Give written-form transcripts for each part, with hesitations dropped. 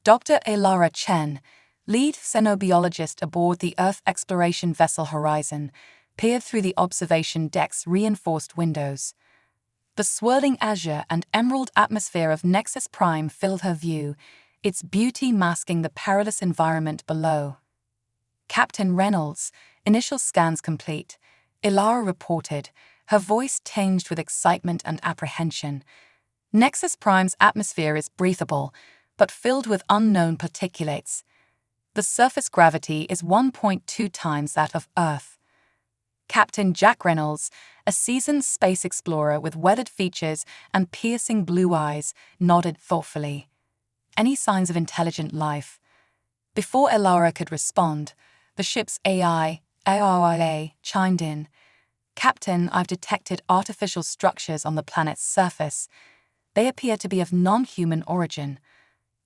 Dr. Elara Chen, lead xenobiologist aboard the Earth exploration vessel Horizon, peered through the observation deck's reinforced windows. The swirling azure and emerald atmosphere of Nexus Prime filled her view, its beauty masking the perilous environment below. Captain Reynolds, initial scans complete, Elara reported, her voice tinged with excitement and apprehension. Nexus Prime's atmosphere is breathable, but filled with unknown particulates. The surface gravity is 1.2 times that of Earth. Captain Jack Reynolds, a seasoned space explorer with weathered features and piercing blue eyes, nodded thoughtfully. Any signs of intelligent life? Before Elara could respond, the ship's AIA, chimed in. Captain, I've detected artificial structures on the planet's surface. They appear to be of non-human origin.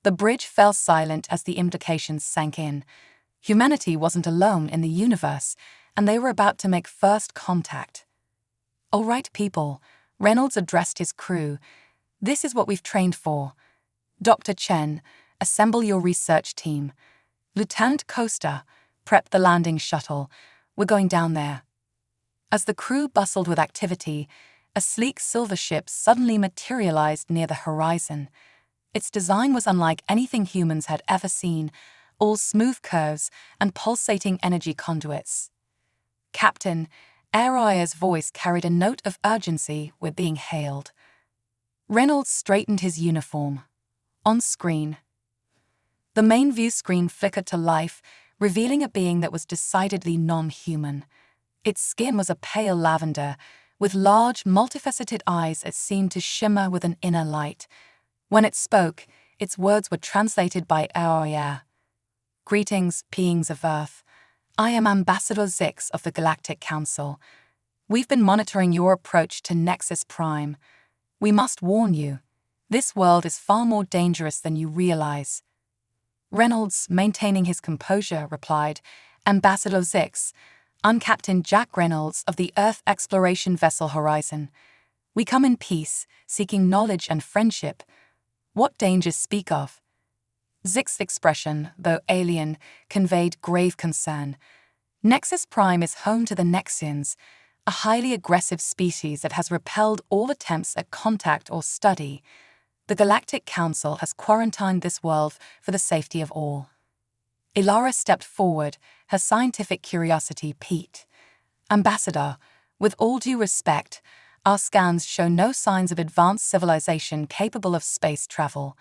The bridge fell silent as the implications sank in. Humanity wasn't alone in the universe, and they were about to make first contact. All right, people, Reynolds addressed his crew. This is what we've trained for. Dr. Chen, assemble your research team. Lieutenant Costa, prep the landing shuttle. We're going down there. As the crew bustled with activity, a sleek silver ship suddenly materialized near the horizon. Its design was unlike anything humans had ever seen, all smooth curves and pulsating energy conduits. Captain, Aria's voice carried a note of urgency with being hailed. Reynolds straightened his uniform. On screen, the main view screen flickered to life, revealing a being that was decidedly non-human. Its skin was a pale lavender, with large, multifaceted eyes that seemed to shimmer with an inner light. When it spoke, its words were translated by Aria. Greetings, beings of Earth. I am Ambassador Zix of the Galactic Council. We've been monitoring your approach to Nexus Prime. We must warn you, this world is far more dangerous than you realize. Reynolds, maintaining his composure, replied, Ambassador Zix, I'm Captain Jack Reynolds of the Earth exploration vessel Horizon. We come in peace, seeking knowledge and friendship. What dangers speak of? Zix's expression, though alien, conveyed grave concern. Nexus Prime is home to the Nexians, a highly aggressive species that has repelled all attempts at contact or study. The Galactic Council has quarantined this world for the safety of all. Elara stepped forward, her scientific curiosity piqued. Ambassador, with all due respect, our scans show no signs of advanced civilization capable of space travel.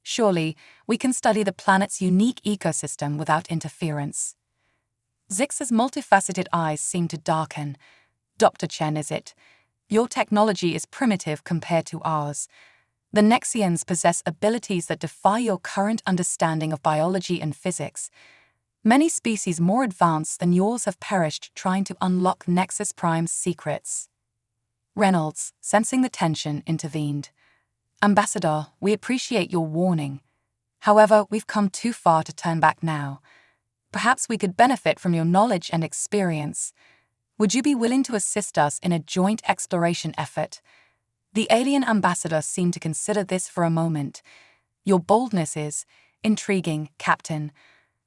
Surely, we can study the planet's unique ecosystem without interference. Zix's multifaceted eyes seemed to darken. Dr. Chen, is it? Your technology is primitive compared to ours. The Nexians possess abilities that defy your current understanding of biology and physics. Many species more advanced than yours have perished trying to unlock Nexus Prime's secrets. Reynolds, sensing the tension, intervened. Ambassador, we appreciate your warning. However, we've come too far to turn back now. Perhaps we could benefit from your knowledge and experience. Would you be willing to assist us in a joint exploration effort? The alien ambassador seemed to consider this for a moment. Your boldness is intriguing, Captain.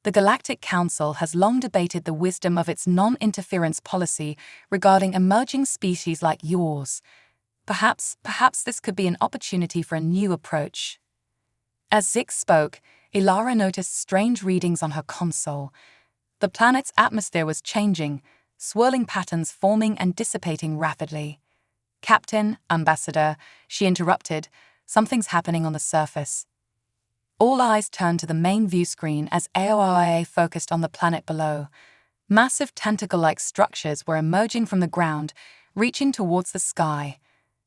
The Galactic Council has long debated the wisdom of its non-interference policy regarding emerging species like yours. Perhaps this could be an opportunity for a new approach. As Zix spoke, Elara noticed strange readings on her console. The planet's atmosphere was changing, swirling patterns forming and dissipating rapidly. Captain, Ambassador, she interrupted, something's happening on the surface. All eyes turned to the main view screen as AOIA focused on the planet below. Massive tentacle-like structures were emerging from the ground, reaching towards the sky.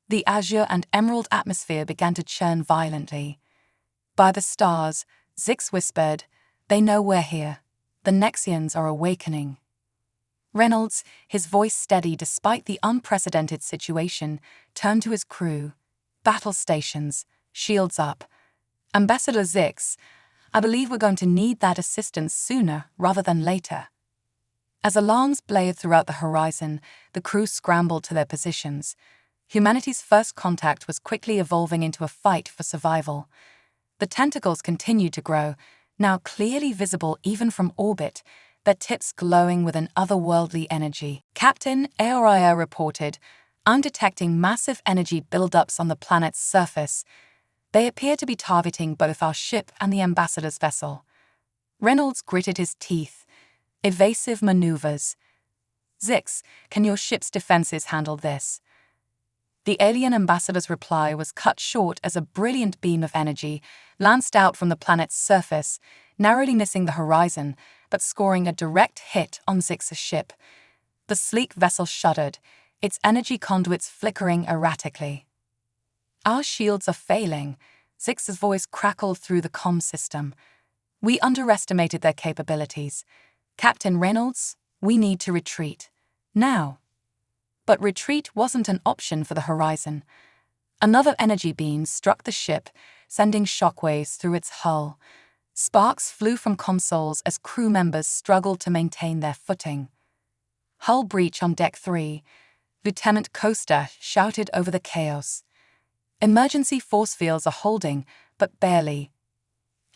The azure and emerald atmosphere began to churn violently. By the stars, Zix whispered, they know we're here. The Nexians are awakening. Reynolds, his voice steady despite the unprecedented situation, turned to his crew. Battle stations, shields up. Ambassador Zix, I believe we're going to need that assistance sooner rather than later. As alarms blared throughout the horizon, the crew scrambled to their positions. Humanity's first contact was quickly evolving into a fight for survival. The tentacles continued to grow, now clearly visible even from orbit, their tips glowing with an otherworldly energy. Captain Aoria reported, "I'm detecting massive energy buildups on the planet's surface. They appear to be targeting both our ship and the ambassador's vessel." Reynolds gritted his teeth. Evasive maneuvers. "Zix, can your ship's defenses handle this?" The alien ambassador's reply was cut short as a brilliant beam of energy lanced out from the planet's surface, narrowly missing the horizon, but scoring a direct hit on Zix's ship. The sleek vessel shuddered, its energy conduits flickering erratically. "Our shields are failing," Zix's voice crackled through the comm system. "We underestimated their capabilities. Captain Reynolds, we need to retreat. Now." But retreat wasn't an option for the horizon. Another energy beam struck the ship, sending shockwaves through its hull. Sparks flew from consoles as crew members struggled to maintain their footing. "Hull breach on Deck 3, Lieutenant Costa shouted over the chaos. "Emergency force fields are holding, but barely."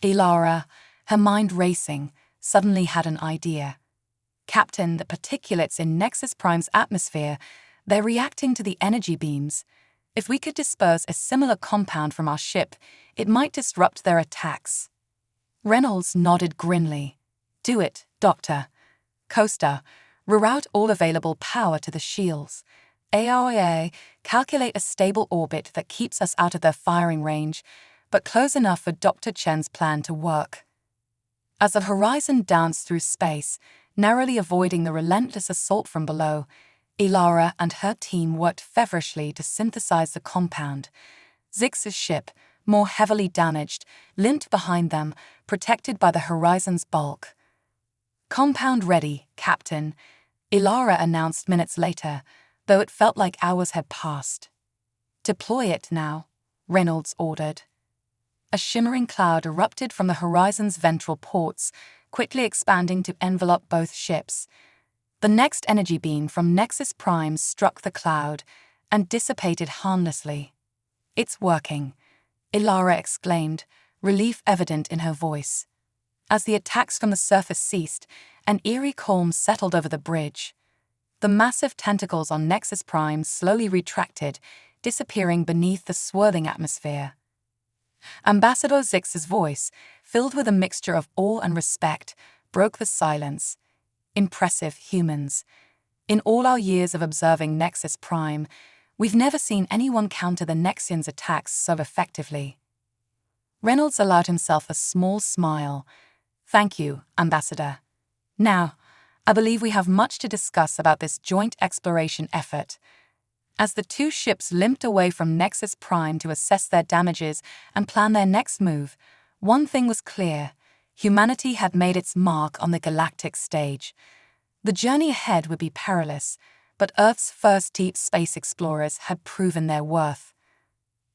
Ilara, her mind racing, suddenly had an idea. "Captain, the particulates in Nexus Prime's atmosphere, they're reacting to the energy beams. If we could disperse a similar compound from our ship, it might disrupt their attacks." Reynolds nodded grimly. "Do it, Doctor. Costa, reroute all available power to the shields. ARIA, calculate a stable orbit that keeps us out of their firing range, but close enough for Dr. Chen's plan to work." As the horizon danced through space, narrowly avoiding the relentless assault from below, Ilara and her team worked feverishly to synthesize the compound. Zix's ship, more heavily damaged, limped behind them, protected by the horizon's bulk. "Compound ready, Captain," Ilara announced minutes later, though it felt like hours had passed. "Deploy it now," Reynolds ordered. A shimmering cloud erupted from the horizon's ventral ports, quickly expanding to envelop both ships. The next energy beam from Nexus Prime struck the cloud and dissipated harmlessly. "It's working," Ilara exclaimed, relief evident in her voice. As the attacks from the surface ceased, an eerie calm settled over the bridge. The massive tentacles on Nexus Prime slowly retracted, disappearing beneath the swirling atmosphere. Ambassador Zix's voice, filled with a mixture of awe and respect, broke the silence. "Impressive humans. In all our years of observing Nexus Prime, we've never seen anyone counter the Nexians' attacks so effectively." Reynolds allowed himself a small smile. "Thank you, Ambassador. Now, I believe we have much to discuss about this joint exploration effort." As the two ships limped away from Nexus Prime to assess their damages and plan their next move, one thing was clear: humanity had made its mark on the galactic stage. The journey ahead would be perilous, but Earth's first deep space explorers had proven their worth.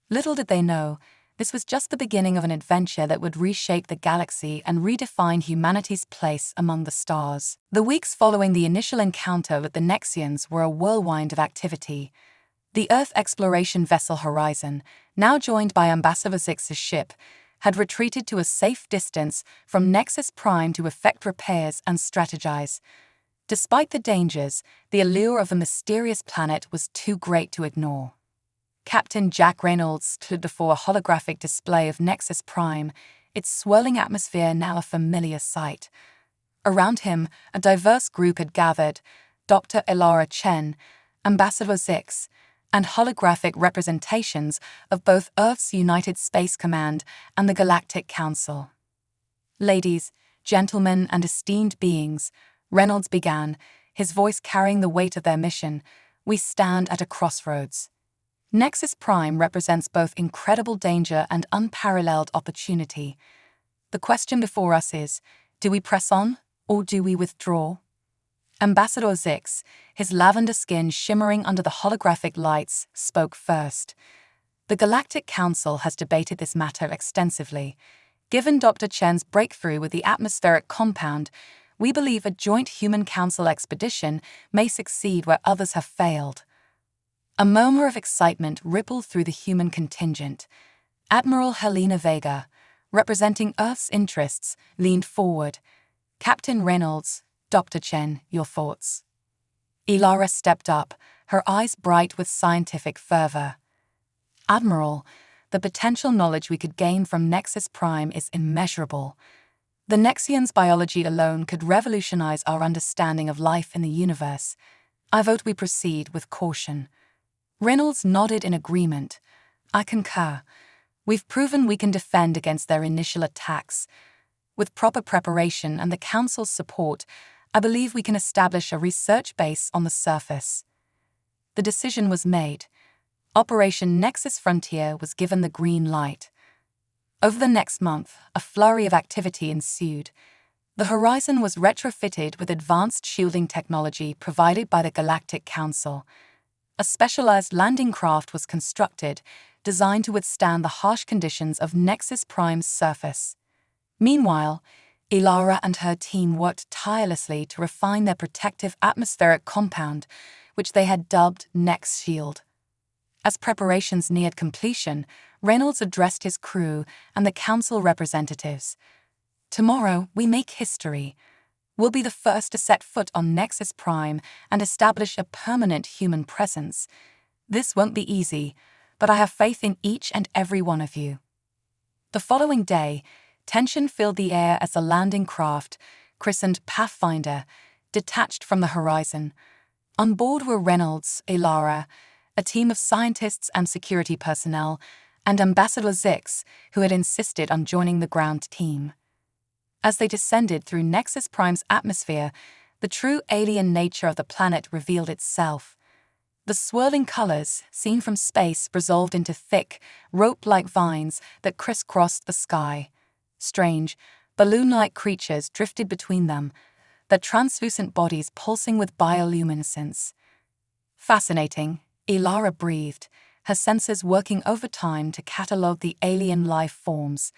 Little did they know, this was just the beginning of an adventure that would reshape the galaxy and redefine humanity's place among the stars. The weeks following the initial encounter with the Nexians were a whirlwind of activity. The Earth exploration vessel Horizon, now joined by Ambassador Zix's ship, had retreated to a safe distance from Nexus Prime to effect repairs and strategize. Despite the dangers, the allure of the mysterious planet was too great to ignore. Captain Jack Reynolds stood before a holographic display of Nexus Prime, its swirling atmosphere now a familiar sight. Around him, a diverse group had gathered: Dr. Ilara Chen, Ambassador Zix, and holographic representations of both Earth's United Space Command and the Galactic Council. "Ladies, gentlemen, and esteemed beings," Reynolds began, his voice carrying the weight of their mission, "we stand at a crossroads. Nexus Prime represents both incredible danger and unparalleled opportunity. The question before us is, do we press on, or do we withdraw?" Ambassador Zix, his lavender skin shimmering under the holographic lights, spoke first. "The Galactic Council has debated this matter extensively. Given Dr. Chen's breakthrough with the atmospheric compound, we believe a joint Human Council expedition may succeed where others have failed." A murmur of excitement rippled through the human contingent. Admiral Helena Vega, representing Earth's interests, leaned forward. "Captain Reynolds, Dr. Chen, your thoughts?" Ilara stepped up, her eyes bright with scientific fervor. "Admiral, the potential knowledge we could gain from Nexus Prime is immeasurable. The Nexians' biology alone could revolutionize our understanding of life in the universe. I vote we proceed with caution." Reynolds nodded in agreement. "I concur. We've proven we can defend against their initial attacks. With proper preparation and the Council's support, I believe we can establish a research base on the surface." The decision was made. Operation Nexus Frontier was given the green light. Over the next month, a flurry of activity ensued. The Horizon was retrofitted with advanced shielding technology provided by the Galactic Council. A specialized landing craft was constructed, designed to withstand the harsh conditions of Nexus Prime's surface. Meanwhile, Ilara and her team worked tirelessly to refine their protective atmospheric compound, which they had dubbed Nex Shield. As preparations neared completion, Reynolds addressed his crew and the Council representatives. "Tomorrow, we make history. We'll be the first to set foot on Nexus Prime and establish a permanent human presence. This won't be easy, but I have faith in each and every one of you." The following day, tension filled the air as the landing craft, christened Pathfinder, detached from the Horizon. On board were Reynolds, Ilara, a team of scientists and security personnel, and Ambassador Zix, who had insisted on joining the ground team. As they descended through Nexus Prime's atmosphere, the true alien nature of the planet revealed itself. The swirling colors, seen from space, resolved into thick, rope-like vines that crisscrossed the sky. Strange, balloon-like creatures drifted between them, their translucent bodies pulsing with bioluminescence. "Fascinating," Ilara breathed, her senses working overtime to catalogue the alien life forms.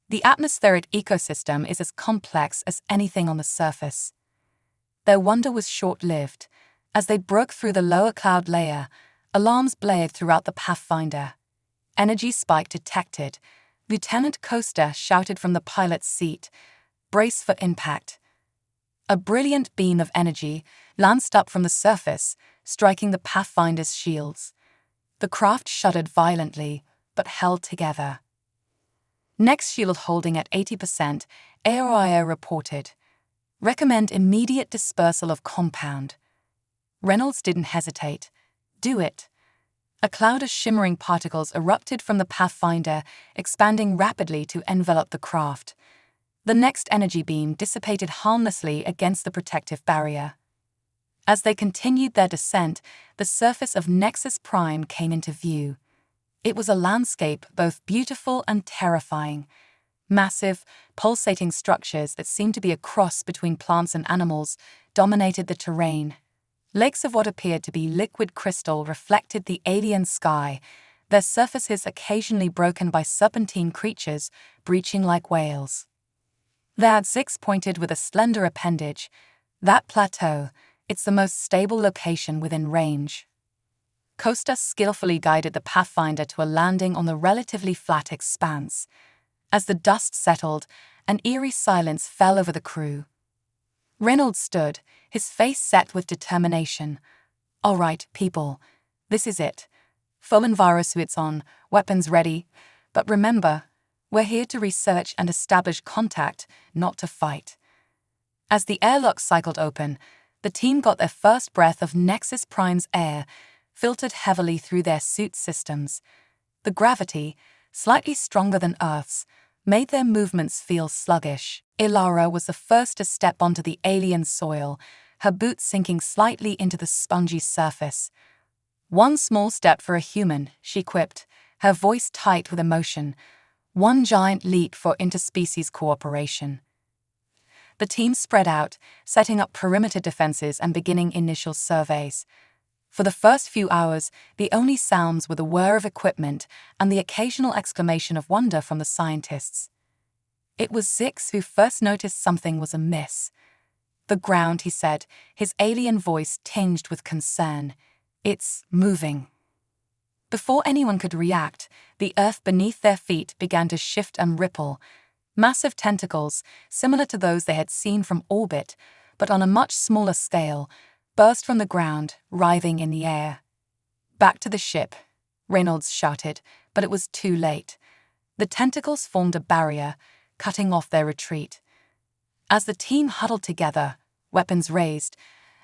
"The atmospheric ecosystem is as complex as anything on the surface." Their wonder was short-lived. As they broke through the lower cloud layer, alarms blared throughout the Pathfinder. "Energy spike detected." Lieutenant Costa shouted from the pilot's seat. "Brace for impact." A brilliant beam of energy lanced up from the surface, striking the Pathfinder's shields. The craft shuddered violently, but held together. "Next shield holding at 80%, AOIO reported. Recommend immediate dispersal of compound." Reynolds didn't hesitate. "Do it." A cloud of shimmering particles erupted from the Pathfinder, expanding rapidly to envelop the craft. The next energy beam dissipated harmlessly against the protective barrier. As they continued their descent, the surface of Nexus Prime came into view. It was a landscape both beautiful and terrifying. Massive, pulsating structures that seemed to be a cross between plants and animals dominated the terrain. Lakes of what appeared to be liquid crystal reflected the alien sky, their surfaces occasionally broken by serpentine creatures breaching like whales. There Zix pointed with a slender appendage. "That plateau, it's the most stable location within range." Costa skillfully guided the Pathfinder to a landing on the relatively flat expanse. As the dust settled, an eerie silence fell over the crew. Reynolds stood, his face set with determination. "All right, people, this is it. Full envirosuits on, weapons ready. But remember, we're here to research and establish contact, not to fight." As the airlock cycled open, the team got their first breath of Nexus Prime's air, filtered heavily through their suit systems. The gravity, slightly stronger than Earth's, made their movements feel sluggish. Ilara was the first to step onto the alien soil, her boots sinking slightly into the spongy surface. "One small step for a human," she quipped, her voice tight with emotion. "One giant leap for interspecies cooperation." The team spread out, setting up perimeter defenses and beginning initial surveys. For the first few hours, the only sounds were the whir of equipment and the occasional exclamation of wonder from the scientists. It was Zix who first noticed something was amiss. "The ground," he said, his alien voice tinged with concern. "It's moving." Before anyone could react, the earth beneath their feet began to shift and ripple. Massive tentacles, similar to those they had seen from orbit, but on a much smaller scale, burst from the ground, writhing in the air. "Back to the ship," Reynolds shouted, but it was too late. The tentacles formed a barrier, cutting off their retreat. As the team huddled together, weapons raised,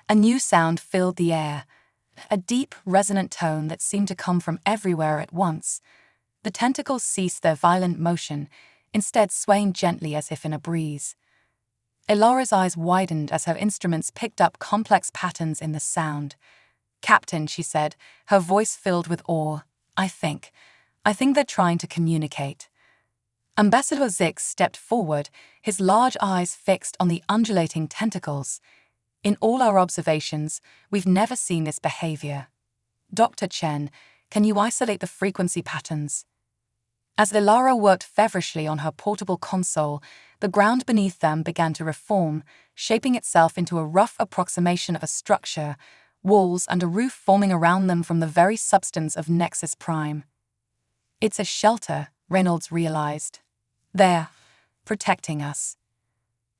a new sound filled the air, a deep, resonant tone that seemed to come from everywhere at once. The tentacles ceased their violent motion, instead swaying gently as if in a breeze. Elara's eyes widened as her instruments picked up complex patterns in the sound. "Captain," she said, her voice filled with awe, I think they're trying to communicate." Ambassador Zix stepped forward, his large eyes fixed on the undulating tentacles. "In all our observations, we've never seen this behavior. Dr. Chen, can you isolate the frequency patterns?" As Elara worked feverishly on her portable console, the ground beneath them began to reform, shaping itself into a rough approximation of a structure, walls and a roof forming around them from the very substance of Nexus Prime. "It's a shelter," Reynolds realized. "They're protecting us."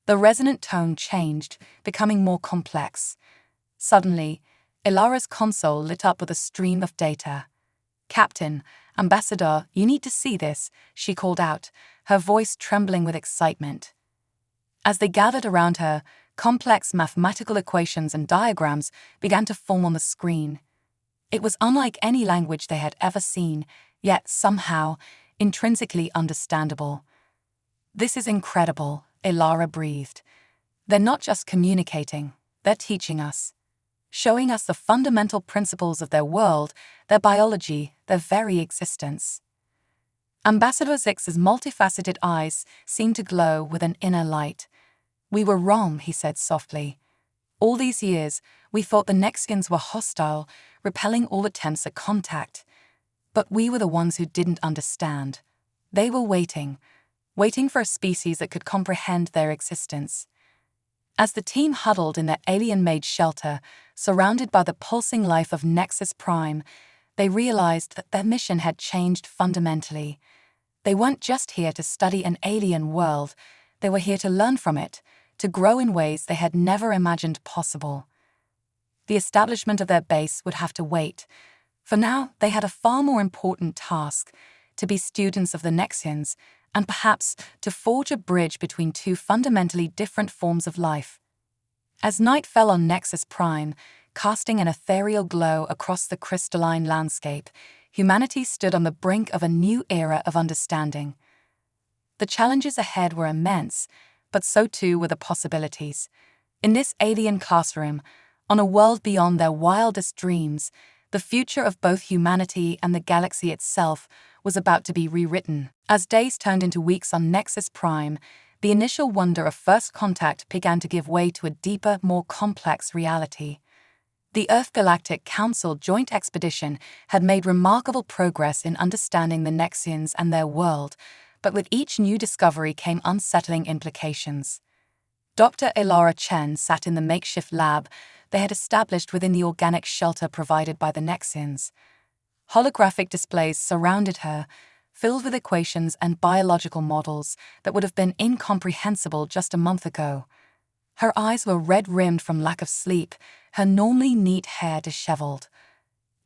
The resonant tone changed, becoming more complex. Suddenly, Elara's console lit up with a stream of data. "Captain, Ambassador, you need to see this," she called out, her voice trembling with excitement. As they gathered around her, complex mathematical equations and diagrams began to form on the screen. It was unlike any language they had ever seen, yet somehow intrinsically understandable. "This is incredible," Elara breathed. "They're not just communicating, they're teaching us. Showing us the fundamental principles of their world, their biology, their very existence." Ambassador Zix's multifaceted eyes seemed to glow with an inner light. "We were wrong," he said softly. "All these years, we thought the Nexians were hostile, repelling all attempts at contact. But we were the ones who didn't understand. They were waiting for a species that could comprehend their existence." As the team huddled in their alien-made shelter, surrounded by the pulsing life of Nexus Prime, they realized that their mission had changed fundamentally. They weren't just here to study an alien world, they were here to learn from it, to grow in ways they had never imagined possible. The establishment of their base would have to wait. For now, they had a far more important task: to be students of the Nexians, and perhaps to forge a bridge between two fundamentally different forms of life. As night fell on Nexus Prime, casting an ethereal glow across the crystalline landscape, humanity stood on the brink of a new era of understanding. The challenges ahead were immense, but so too were the possibilities. In this alien classroom, on a world beyond their wildest dreams, the future of both humanity and the galaxy itself was about to be rewritten. As days turned into weeks on Nexus Prime, the initial wonder of first contact began to give way to a deeper, more complex reality. The Earth Galactic Council Joint Expedition had made remarkable progress in understanding the Nexians and their world, but with each new discovery came unsettling implications. Dr. Elara Chen sat in the makeshift lab they had established within the organic shelter provided by the Nexians. Holographic displays surrounded her, filled with equations and biological models that would have been incomprehensible just a month ago. Her eyes were red-rimmed from lack of sleep, her normally neat hair disheveled.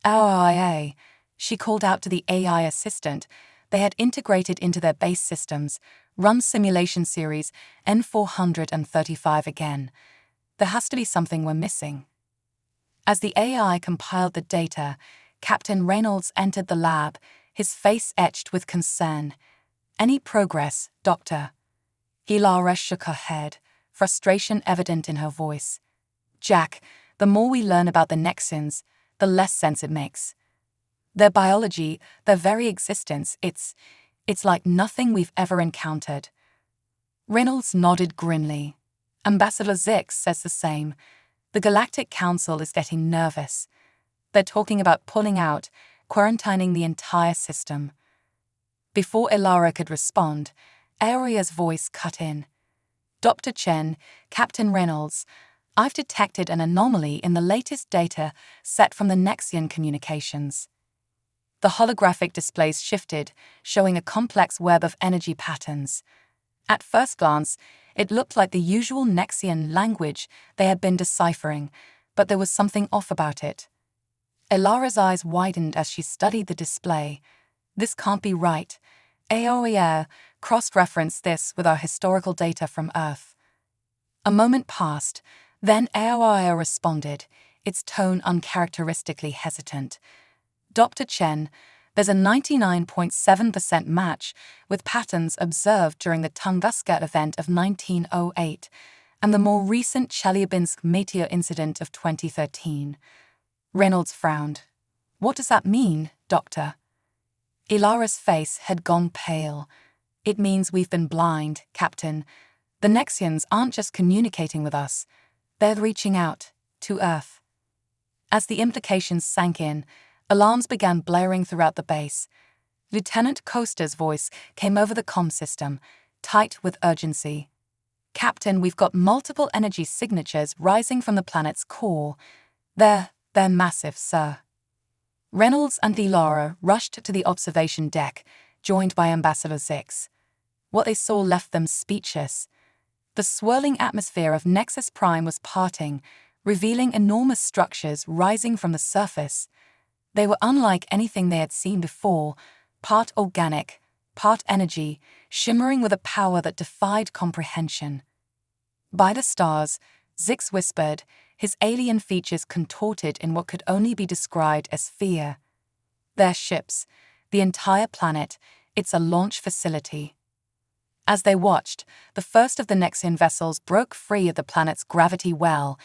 "IA," she called out to the AI assistant they had integrated into their base systems. "Run simulation series N435 again. There has to be something we're missing." As the AI compiled the data, Captain Reynolds entered the lab, his face etched with concern. "Any progress, Doctor?" Elara shook her head, frustration evident in her voice. "Jack, the more we learn about the Nexians, the less sense it makes. Their biology, their very existence, it's like nothing we've ever encountered." Reynolds nodded grimly. "Ambassador Zix says the same. The Galactic Council is getting nervous. They're talking about pulling out, quarantining the entire system." Before Elara could respond, Aria's voice cut in. "Dr. Chen, Captain Reynolds, I've detected an anomaly in the latest data set from the Nexian communications." The holographic displays shifted, showing a complex web of energy patterns. At first glance, it looked like the usual Nexian language they had been deciphering, but there was something off about it. Ilara's eyes widened as she studied the display. This can't be right. AOER cross-referenced this with our historical data from Earth. A moment passed, then AOER responded, its tone uncharacteristically hesitant. Dr. Chen, there's a 99.7% match with patterns observed during the Tunguska event of 1908 and the more recent Chelyabinsk meteor incident of 2013. Reynolds frowned. What does that mean, Doctor? Ilara's face had gone pale. It means we've been blind, Captain. The Nexians aren't just communicating with us. They're reaching out, to Earth. As the implications sank in, alarms began blaring throughout the base. Lieutenant Costa's voice came over the comm system, tight with urgency. Captain, we've got multiple energy signatures rising from the planet's core. They're massive, sir. Reynolds and Ilara rushed to the observation deck, joined by Ambassador Zix. What they saw left them speechless. The swirling atmosphere of Nexus Prime was parting, revealing enormous structures rising from the surface. They were unlike anything they had seen before, part organic, part energy, shimmering with a power that defied comprehension. By the stars, Zix whispered, his alien features contorted in what could only be described as fear. Their ships, the entire planet, it's a launch facility. As they watched, the first of the Nexian vessels broke free of the planet's gravity well,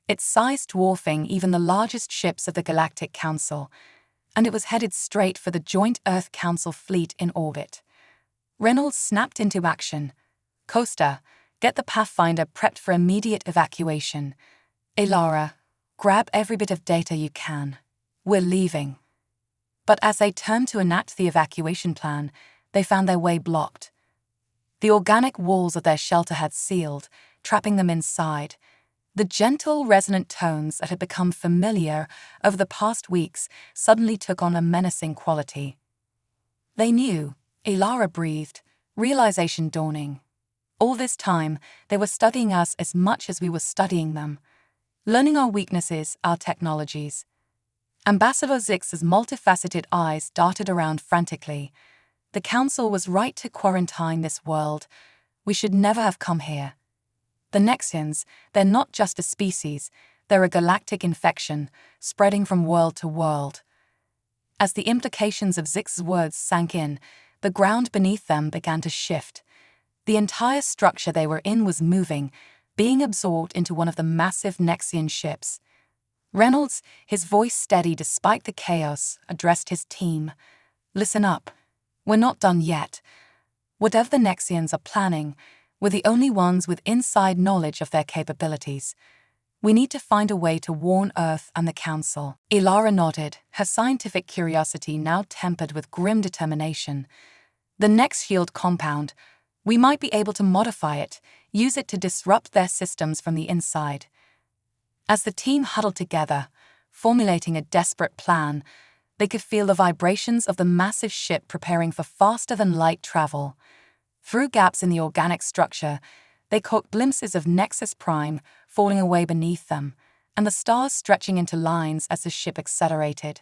its size dwarfing even the largest ships of the Galactic Council, and it was headed straight for the joint Earth Council fleet in orbit. Reynolds snapped into action. Costa, get the Pathfinder prepped for immediate evacuation. Ilara, grab every bit of data you can. We're leaving. But as they turned to enact the evacuation plan, they found their way blocked. The organic walls of their shelter had sealed, trapping them inside. The gentle, resonant tones that had become familiar over the past weeks suddenly took on a menacing quality. They knew, Ilara breathed, realization dawning. All this time, they were studying us as much as we were studying them, learning our weaknesses, our technologies. Ambassador Zix's multifaceted eyes darted around frantically. The Council was right to quarantine this world. We should never have come here. The Nexians, they're not just a species, they're a galactic infection, spreading from world to world. As the implications of Zix's words sank in, the ground beneath them began to shift. The entire structure they were in was moving, being absorbed into one of the massive Nexian ships. Reynolds, his voice steady despite the chaos, addressed his team. Listen up. We're not done yet. Whatever the Nexians are planning, we're the only ones with inside knowledge of their capabilities. We need to find a way to warn Earth and the Council. Ilara nodded, her scientific curiosity now tempered with grim determination. The Nex Shield compound, we might be able to modify it, use it to disrupt their systems from the inside. As the team huddled together, formulating a desperate plan, they could feel the vibrations of the massive ship preparing for faster-than-light travel. Through gaps in the organic structure, they caught glimpses of Nexus Prime falling away beneath them, and the stars stretching into lines as the ship accelerated.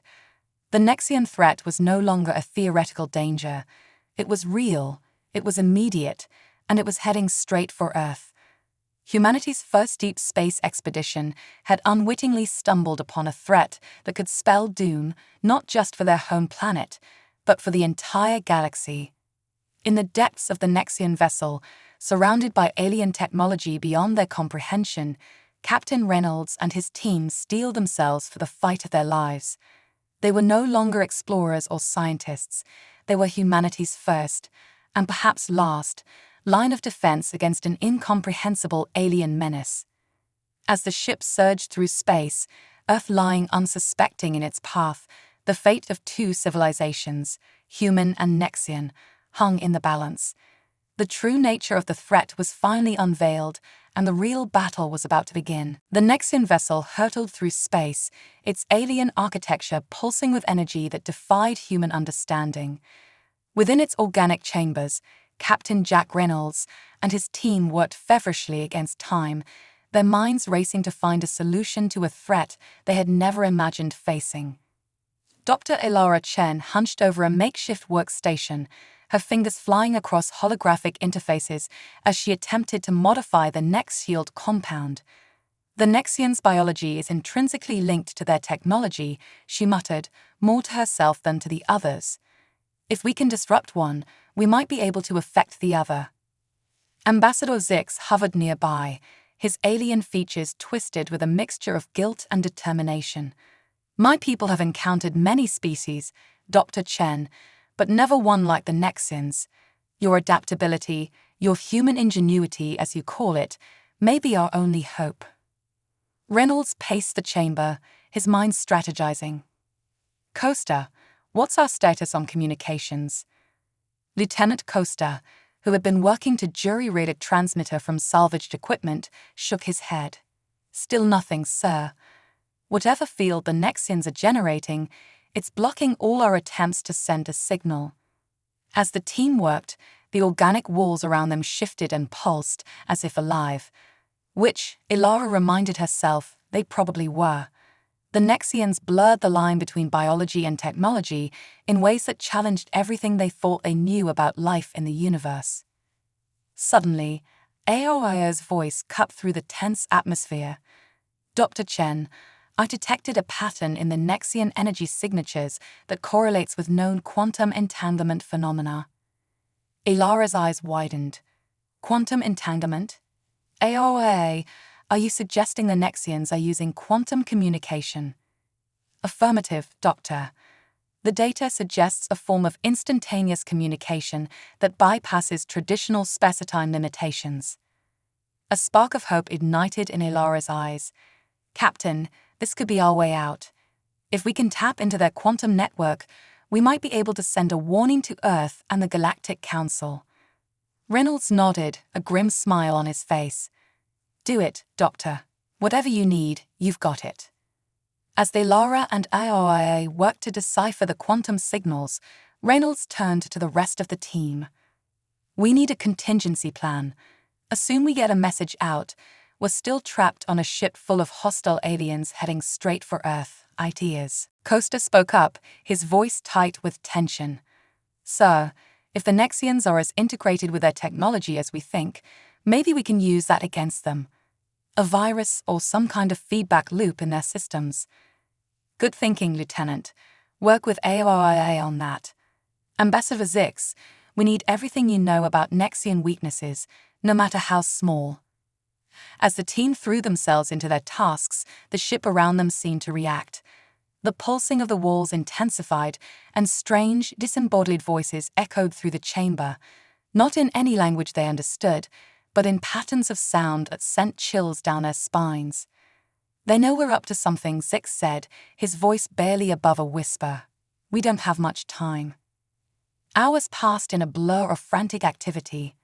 The Nexian threat was no longer a theoretical danger. It was real, it was immediate, and it was heading straight for Earth. Humanity's first deep space expedition had unwittingly stumbled upon a threat that could spell doom not just for their home planet, but for the entire galaxy. In the depths of the Nexian vessel, surrounded by alien technology beyond their comprehension, Captain Reynolds and his team steeled themselves for the fight of their lives. They were no longer explorers or scientists. They were humanity's first, and perhaps last, line of defense against an incomprehensible alien menace. As the ship surged through space, Earth lying unsuspecting in its path, the fate of two civilizations, human and Nexian, hung in the balance. The true nature of the threat was finally unveiled, and the real battle was about to begin. The Nexian vessel hurtled through space, its alien architecture pulsing with energy that defied human understanding. Within its organic chambers, Captain Jack Reynolds and his team worked feverishly against time, their minds racing to find a solution to a threat they had never imagined facing. Dr. Elara Chen hunched over a makeshift workstation, her fingers flying across holographic interfaces as she attempted to modify the Nex-Shield compound. The Nexians' biology is intrinsically linked to their technology, she muttered, more to herself than to the others. If we can disrupt one, we might be able to affect the other. Ambassador Zix hovered nearby, his alien features twisted with a mixture of guilt and determination. My people have encountered many species, Dr. Chen, but never one like the Nexians. Your adaptability, your human ingenuity, as you call it, may be our only hope. Reynolds paced the chamber, his mind strategizing. Costa, what's our status on communications? Lieutenant Costa, who had been working to jury-rig a transmitter from salvaged equipment, shook his head. Still nothing, sir. Whatever field the Nexians are generating, it's blocking all our attempts to send a signal. As the team worked, the organic walls around them shifted and pulsed, as if alive. Which, Elara reminded herself, they probably were. The Nexians blurred the line between biology and technology in ways that challenged everything they thought they knew about life in the universe. Suddenly, Aoia's voice cut through the tense atmosphere. Dr. Chen, I detected a pattern in the Nexian energy signatures that correlates with known quantum entanglement phenomena. Elara's eyes widened. Quantum entanglement? Aoia, are you suggesting the Nexians are using quantum communication? Affirmative, Doctor. The data suggests a form of instantaneous communication that bypasses traditional space-time limitations. A spark of hope ignited in Elara's eyes. Captain, this could be our way out. If we can tap into their quantum network, we might be able to send a warning to Earth and the Galactic Council. Reynolds nodded, a grim smile on his face. Do it, Doctor. Whatever you need, you've got it. As Elara and Aoia worked to decipher the quantum signals, Reynolds turned to the rest of the team. We need a contingency plan. Assume we get a message out. We're still trapped on a ship full of hostile aliens heading straight for Earth. Ideas. Costa spoke up, his voice tight with tension. Sir, if the Nexians are as integrated with their technology as we think, maybe we can use that against them. A virus or some kind of feedback loop in their systems. Good thinking, Lieutenant. Work with Aoia on that. Ambassador Zix, we need everything you know about Nexian weaknesses, no matter how small. As the team threw themselves into their tasks, the ship around them seemed to react. The pulsing of the walls intensified, and strange, disembodied voices echoed through the chamber, not in any language they understood, but in patterns of sound that sent chills down their spines. They know we're up to something, Zix said, his voice barely above a whisper. We don't have much time. Hours passed in a blur of frantic activity.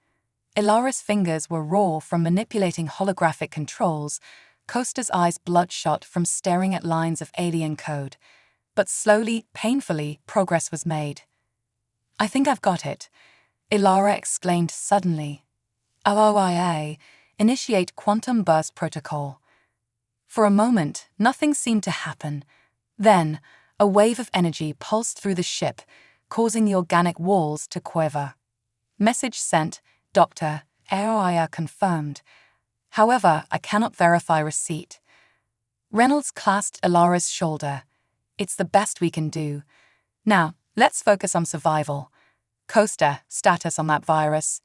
Elara's fingers were raw from manipulating holographic controls, Costa's eyes bloodshot from staring at lines of alien code. But slowly, painfully, progress was made. I think I've got it, Elara exclaimed suddenly. Aoia, initiate quantum burst protocol. For a moment, nothing seemed to happen. Then, a wave of energy pulsed through the ship, causing the organic walls to quiver. Message sent, Doctor, Aoia confirmed. However, I cannot verify receipt. Reynolds clasped Elara's shoulder. It's the best we can do. Now, let's focus on survival. Costa, status on that virus.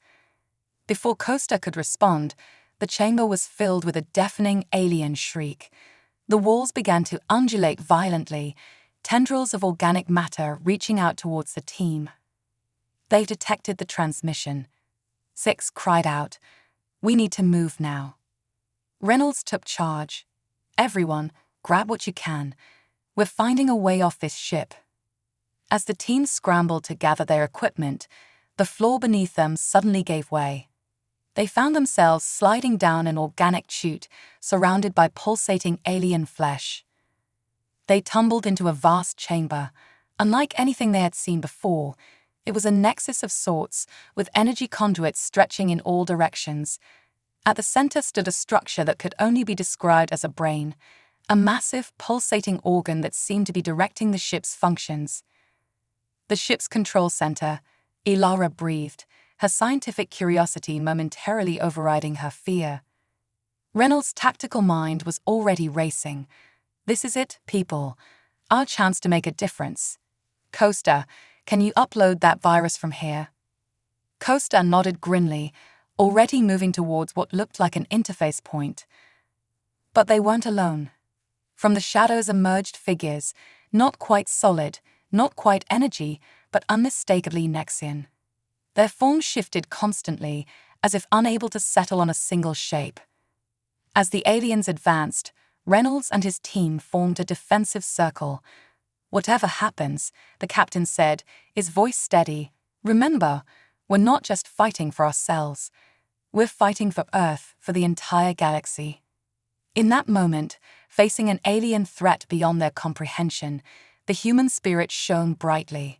Before Costa could respond, the chamber was filled with a deafening alien shriek. The walls began to undulate violently, tendrils of organic matter reaching out towards the team. They've detected the transmission. Zix cried out, We need to move now. Reynolds took charge. Everyone, grab what you can. We're finding a way off this ship. As the team scrambled to gather their equipment, the floor beneath them suddenly gave way. They found themselves sliding down an organic chute surrounded by pulsating alien flesh. They tumbled into a vast chamber. Unlike anything they had seen before, it was a nexus of sorts, with energy conduits stretching in all directions. At the center stood a structure that could only be described as a brain, a massive, pulsating organ that seemed to be directing the ship's functions. The ship's control center, Ilara breathed, her scientific curiosity momentarily overriding her fear. Reynolds' tactical mind was already racing. This is it, people. Our chance to make a difference. Costa, can you upload that virus from here? Costa nodded grimly, already moving towards what looked like an interface point. But they weren't alone. From the shadows emerged figures, not quite solid, not quite energy, but unmistakably Nexian. Their forms shifted constantly, as if unable to settle on a single shape. As the aliens advanced, Reynolds and his team formed a defensive circle. "Whatever happens," the captain said, his voice steady, "remember, we're not just fighting for ourselves. We're fighting for Earth, for the entire galaxy." In that moment, facing an alien threat beyond their comprehension, the human spirit shone brightly.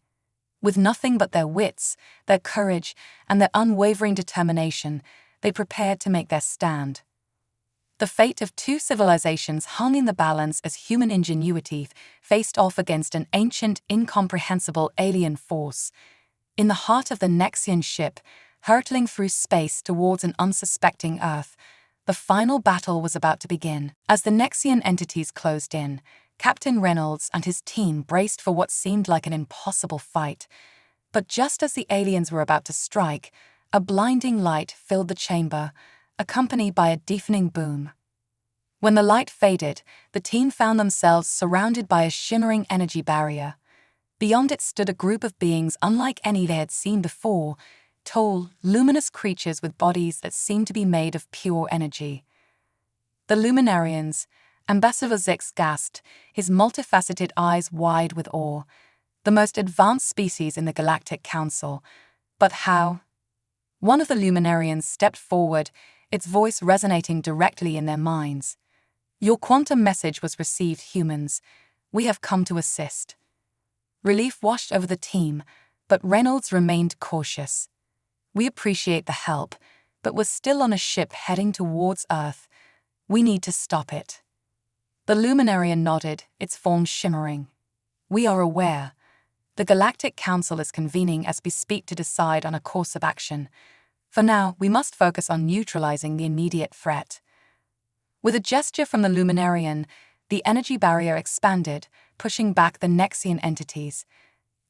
With nothing but their wits, their courage, and their unwavering determination, they prepared to make their stand. The fate of two civilizations hung in the balance as human ingenuity faced off against an ancient, incomprehensible alien force. In the heart of the Nexian ship, hurtling through space towards an unsuspecting Earth, the final battle was about to begin. As the Nexian entities closed in, Captain Reynolds and his team braced for what seemed like an impossible fight. But just as the aliens were about to strike, a blinding light filled the chamber, accompanied by a deafening boom. When the light faded, the team found themselves surrounded by a shimmering energy barrier. Beyond it stood a group of beings unlike any they had seen before, tall, luminous creatures with bodies that seemed to be made of pure energy. The Luminarians, Ambassador Zix gasped, his multifaceted eyes wide with awe. The most advanced species in the Galactic Council. But how? One of the Luminarians stepped forward, its voice resonating directly in their minds. "Your quantum message was received, humans. We have come to assist." Relief washed over the team, but Reynolds remained cautious. "We appreciate the help, but we're still on a ship heading towards Earth. We need to stop it." The Luminarian nodded, its form shimmering. "We are aware. The Galactic Council is convening as we speak to decide on a course of action. For now, we must focus on neutralizing the immediate threat." With a gesture from the Luminarian, the energy barrier expanded, pushing back the Nexian entities.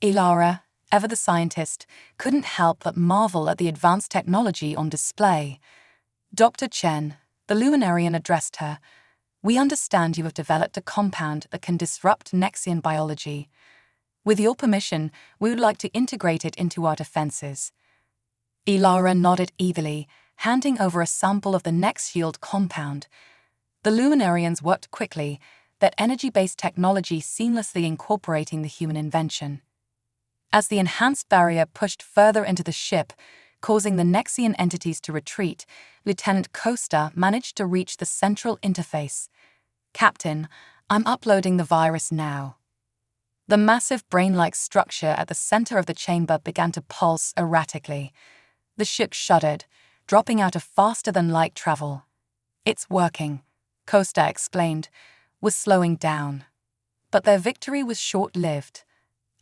Ilara, ever the scientist, couldn't help but marvel at the advanced technology on display. "Dr. Chen," the Luminarian addressed her, "we understand you have developed a compound that can disrupt Nexian biology. With your permission, we would like to integrate it into our defenses." Ilara nodded eagerly, handing over a sample of the Nex-Shield compound. The Luminarians worked quickly, that energy-based technology seamlessly incorporating the human invention. As the enhanced barrier pushed further into the ship, causing the Nexian entities to retreat, Lieutenant Costa managed to reach the central interface. "Captain, I'm uploading the virus now." The massive brain-like structure at the center of the chamber began to pulse erratically. The ship shuddered, dropping out of faster-than-light travel. "It's working," Costa exclaimed, was slowing down. But their victory was short-lived.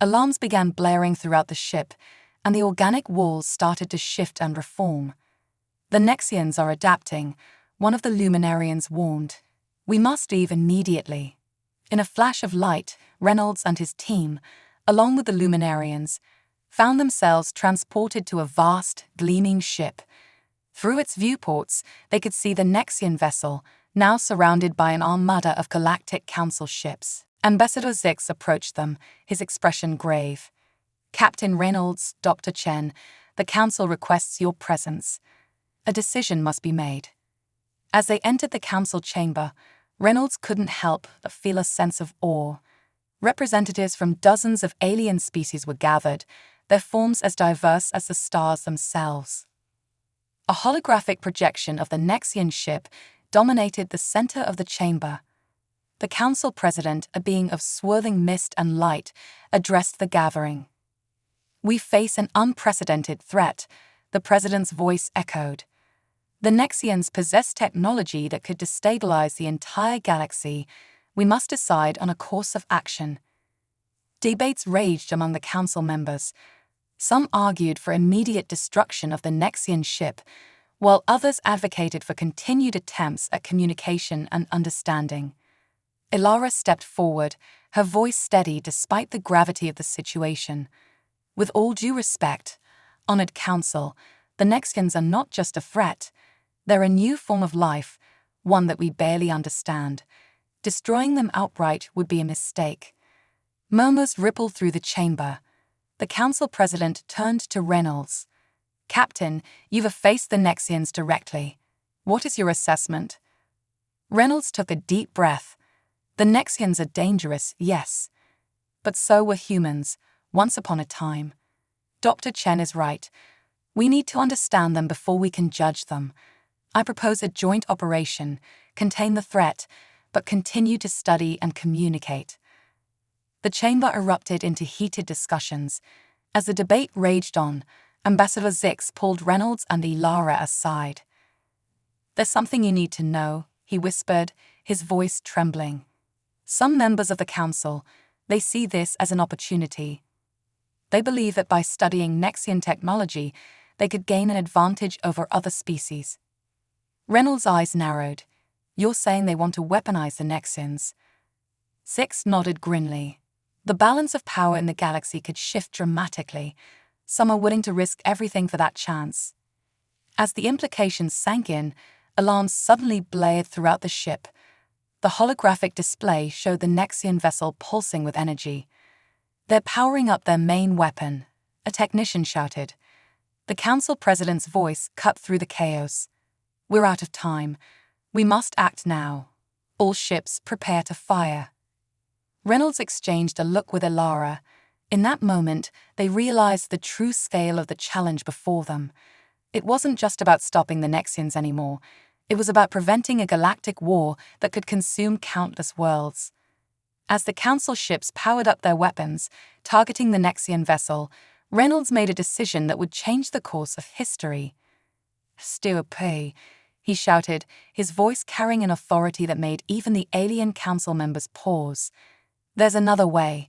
Alarms began blaring throughout the ship, and the organic walls started to shift and reform. "The Nexians are adapting," one of the Luminarians warned. "We must leave immediately." In a flash of light, Reynolds and his team, along with the Luminarians, found themselves transported to a vast, gleaming ship. Through its viewports, they could see the Nexian vessel, now surrounded by an armada of Galactic Council ships. Ambassador Zix approached them, his expression grave. "Captain Reynolds, Dr. Chen, the Council requests your presence. A decision must be made." As they entered the Council chamber, Reynolds couldn't help but feel a sense of awe. Representatives from dozens of alien species were gathered, their forms as diverse as the stars themselves. A holographic projection of the Nexian ship dominated the center of the chamber. The council president, a being of swirling mist and light, addressed the gathering. "We face an unprecedented threat," the president's voice echoed. "The Nexians possess technology that could destabilize the entire galaxy. We must decide on a course of action." Debates raged among the council members. Some argued for immediate destruction of the Nexian ship, while others advocated for continued attempts at communication and understanding. Ilara stepped forward, her voice steady despite the gravity of the situation. "With all due respect, honored council, the Nexians are not just a threat. They're a new form of life, one that we barely understand. Destroying them outright would be a mistake." Murmurs rippled through the chamber. The council president turned to Reynolds. "Captain, you've faced the Nexians directly. What is your assessment?" Reynolds took a deep breath. "The Nexians are dangerous, yes. But so were humans, once upon a time. Dr. Chen is right. We need to understand them before we can judge them. I propose a joint operation, contain the threat, but continue to study and communicate." The chamber erupted into heated discussions. As the debate raged on, Ambassador Zix pulled Reynolds and Ilara aside. "There's something you need to know," he whispered, his voice trembling. "Some members of the council, they see this as an opportunity. They believe that by studying Nexian technology, they could gain an advantage over other species." Reynolds' eyes narrowed. "You're saying they want to weaponize the Nexians?" Zix nodded grimly. "The balance of power in the galaxy could shift dramatically. Some are willing to risk everything for that chance." As the implications sank in, alarms suddenly blared throughout the ship. The holographic display showed the Nexian vessel pulsing with energy. "They're powering up their main weapon," a technician shouted. The council president's voice cut through the chaos. "We're out of time. We must act now. All ships prepare to fire." Reynolds exchanged a look with Ilara. In that moment, they realized the true scale of the challenge before them. It wasn't just about stopping the Nexians anymore. It was about preventing a galactic war that could consume countless worlds. As the council ships powered up their weapons, targeting the Nexian vessel, Reynolds made a decision that would change the course of history. "Stupid," he shouted, his voice carrying an authority that made even the alien council members pause. "There's another way.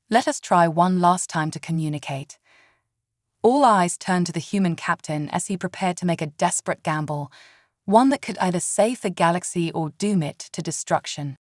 Let us try one last time to communicate." All eyes turned to the human captain as he prepared to make a desperate gamble, one that could either save the galaxy or doom it to destruction.